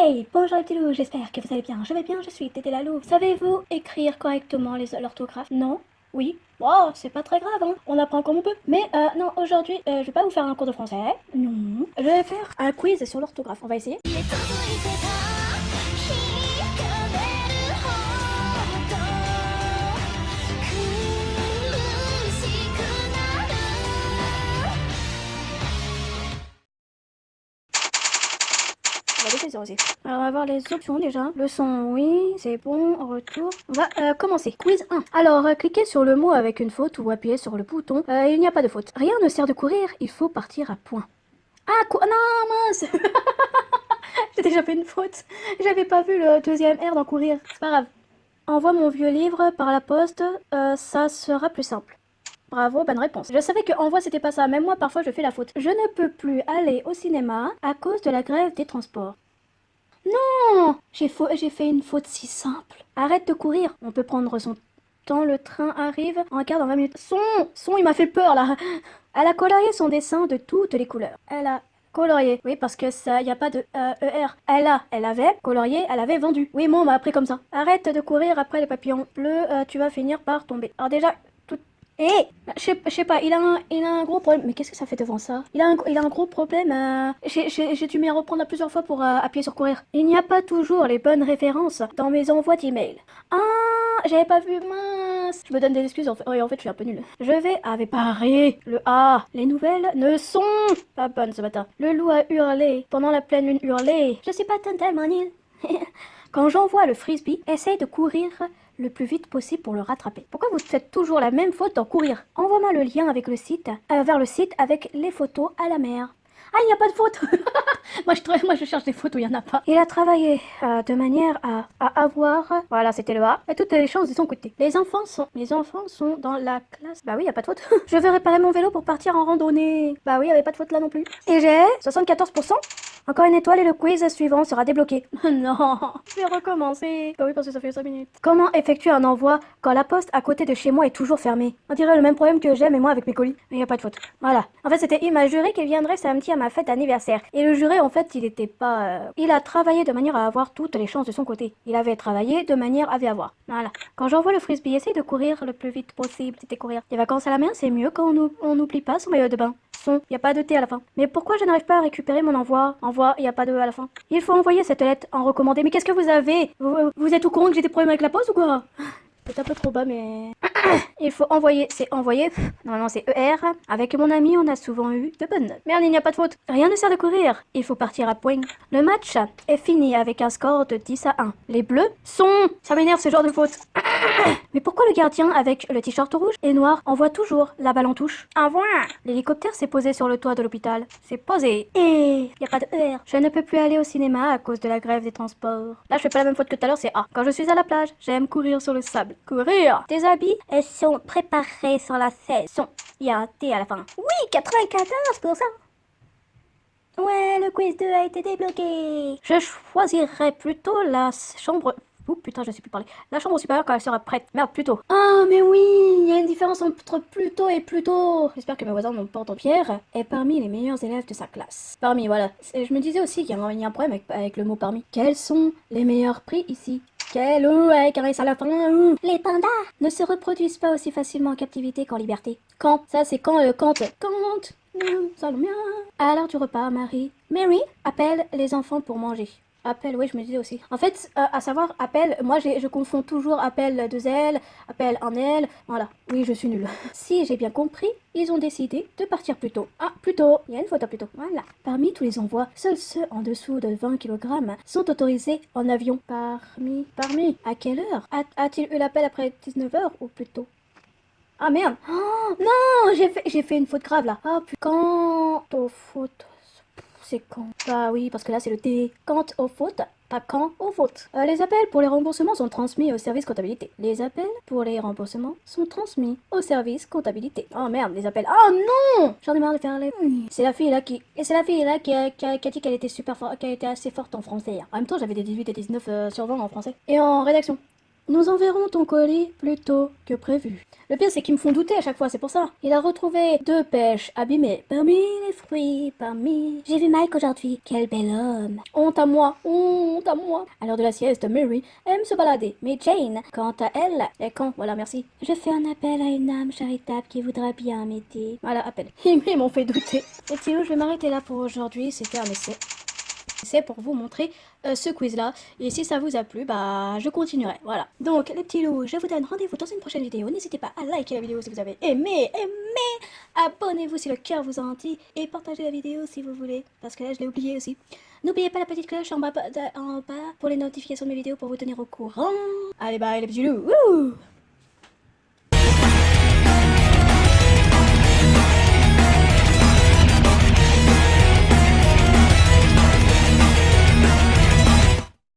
Hey, bonjour les petits loups, j'espère que vous allez bien. Je vais bien, je suis Tété la louve. Savez-vous écrire correctement l'orthographe? Non? Oui? Oh, c'est pas très grave, hein. On apprend comme on peut. Mais non, aujourd'hui, je vais pas vous faire un cours de français. Non. Je vais faire un quiz sur l'orthographe. On va essayer. On va laisser ça aussi. Alors, on va voir les options déjà. Le son, oui, c'est bon. Retour. On va commencer. Quiz 1. Alors, cliquez sur le mot avec une faute ou appuyez sur le bouton. Il n'y a pas de faute. Rien ne sert de courir, il faut partir à point. Ah, quoi? Non, mince. J'ai déjà fait une faute. J'avais pas vu le deuxième R dans courir. C'est pas grave. Envoie mon vieux livre par la poste, ça sera plus simple. Bravo, bonne réponse. Je savais que envoi c'était pas ça, même moi parfois je fais la faute. Je ne peux plus aller au cinéma à cause de la grève des transports. Non, j'ai fait une faute si simple. Arrête de courir, on peut prendre son temps, le train arrive en quart dans 20 minutes. Son, il m'a fait peur là. Elle a colorié son dessin de toutes les couleurs. Elle a colorié, oui, parce que ça, y a pas de ER. Elle avait colorié, elle avait vendu. Oui, moi on m'a appris comme ça. Arrête de courir après les papillons bleus, tu vas finir par tomber. Alors déjà, je sais pas, il a un gros problème. Mais qu'est-ce que ça fait devant ça? Il a un gros problème. J'ai dû m'y reprendre à plusieurs fois pour appuyer sur courir. Il n'y a pas toujours les bonnes références dans mes envois d'email. Ah, j'avais pas vu, mince. Je me donne des excuses, en fait. Oui, en fait, je suis un peu nulle. Je vais avec Paris. Le A. Les nouvelles ne sont pas bonnes ce matin. Le loup a hurlé. Pendant la pleine lune hurlée. Je suis pas tellement nulle. Quand j'envoie le frisbee, essaye de courir le plus vite possible pour le rattraper. Pourquoi vous faites toujours la même faute dans courir? Envoie-moi le lien avec le site, vers le site avec les photos à la mer. Ah, il n'y a pas de faute. moi, je cherche des photos, il n'y en a pas. Il a travaillé de manière à avoir... Voilà, c'était le A. Et toutes les chances de son côté. Les enfants sont dans la classe. Bah oui, il n'y a pas de faute. Je vais réparer mon vélo pour partir en randonnée. Bah oui, il n'y avait pas de faute là non plus. Et j'ai 74%. Encore une étoile et le quiz suivant sera débloqué. Non, je vais recommencer. Bah oui, parce que ça fait 5 minutes. Comment effectuer un envoi quand la poste à côté de chez moi est toujours fermée? On dirait le même problème que j'ai, mais moi avec mes colis. Mais il n'y a pas de faute. Voilà. En fait, il m'a juré qu'il viendrait samedi à ma fête d'anniversaire. Et le juré, en fait, il était pas... Il a travaillé de manière à avoir toutes les chances de son côté. Il avait travaillé de manière à avoir. Voilà. Quand j'envoie le frisbee, essaye de courir le plus vite possible. C'était courir. Les vacances à la mer, c'est mieux quand on n'oublie pas son maillot de bain. Son, il n'y a pas de T à la fin. Mais pourquoi je n'arrive pas à récupérer mon envoi? Envoi, il n'y a pas de E à la fin. Il faut envoyer cette lettre en recommandé. Mais qu'est-ce que vous avez? Vous êtes au courant que j'ai des problèmes avec la poste ou quoi? C'est un peu trop bas, mais... Il faut envoyer, c'est envoyer. Normalement, c'est ER. Avec mon ami, on a souvent eu de bonnes notes. Merde, il n'y a pas de faute. Rien ne sert de courir. Il faut partir à point. Le match est fini avec un score de 10-1. Les bleus sont... Ça m'énerve ce genre de faute. Mais pourquoi le gardien avec le t-shirt rouge et noir envoie toujours la balle en touche? Envoie. L'hélicoptère s'est posé sur le toit de l'hôpital. C'est posé. Et y a pas de ER. Je ne peux plus aller au cinéma à cause de la grève des transports. Là, je fais pas la même faute que tout à l'heure, c'est A. Quand je suis à la plage, j'aime courir sur le sable. Courir. Tes habits, elles sont préparés sur la selle. Il y a un T à la fin. Oui, 94%. Ouais, le quiz 2 a été débloqué. Je choisirais plutôt la chambre... Oh putain, je sais plus parler. La chambre supérieure quand elle sera prête. Merde, plutôt. Ah, mais oui, il y a une différence entre plutôt et plutôt. J'espère que mes voisins n'ont pas entendu. Pierre est parmi les meilleurs élèves de sa classe. Parmi, voilà. Et je me disais aussi qu'il y a un problème avec le mot parmi. Quels sont les meilleurs prix ici? Quel avec un S à la fin? Les pandas ne se reproduisent pas aussi facilement en captivité qu'en liberté. Quand? Ça, c'est quand quand. Salomia. À l'heure du repas, Mary appelle les enfants pour manger. Appel, oui, je me disais aussi. En fait, à savoir, appel, moi je confonds toujours appel 2L, appel 1L, voilà. Oui, je suis nulle. Si j'ai bien compris, ils ont décidé de partir plus tôt. Ah, plus tôt, il y a une photo plus tôt, voilà. Parmi tous les envois, seuls ceux en dessous de 20 kg sont autorisés en avion. Parmi, à quelle heure? A-t-il eu l'appel après 19 h ou plus tôt? Ah merde! Oh, non, j'ai fait une faute grave là. Ah, quand aux fautes. C'est quand? Bah oui, parce que là c'est le T. Quand aux fautes, pas quand aux fautes. Les appels pour les remboursements sont transmis au service comptabilité. Les appels pour les remboursements sont transmis au service comptabilité. Oh merde, les appels. Oh non! J'en ai marre de faire les... C'est la fille là qui... Et c'est la fille là qui a dit qu'elle était super forte, qu'elle était assez forte en français. En même temps, j'avais des 18 et 19 sur 20 en français. Et en rédaction. Nous enverrons ton colis plus tôt que prévu. Le pire, c'est qu'ils me font douter à chaque fois, c'est pour ça. Il a retrouvé 2 pêches abîmées parmi les fruits, parmi... J'ai vu Mike aujourd'hui, quel bel homme. Honte à moi, honte à moi. À l'heure de la sieste, Mary aime se balader, mais Jane, quant à elle, est con, voilà, merci. Je fais un appel à une âme charitable qui voudra bien m'aider. Voilà, appel. Ils m'ont fait douter. Les petits loups, je vais m'arrêter là pour aujourd'hui, c'était un essai. C'est pour vous montrer ce quiz là, et si ça vous a plu, bah je continuerai, voilà. Donc les petits loups, je vous donne rendez-vous dans une prochaine vidéo. N'hésitez pas à liker la vidéo si vous avez aimé, abonnez-vous si le cœur vous en dit, et partagez la vidéo si vous voulez, parce que là je l'ai oublié aussi. N'oubliez pas la petite cloche en bas pour les notifications de mes vidéos pour vous tenir au courant. Allez bye les petits loups. Wouh.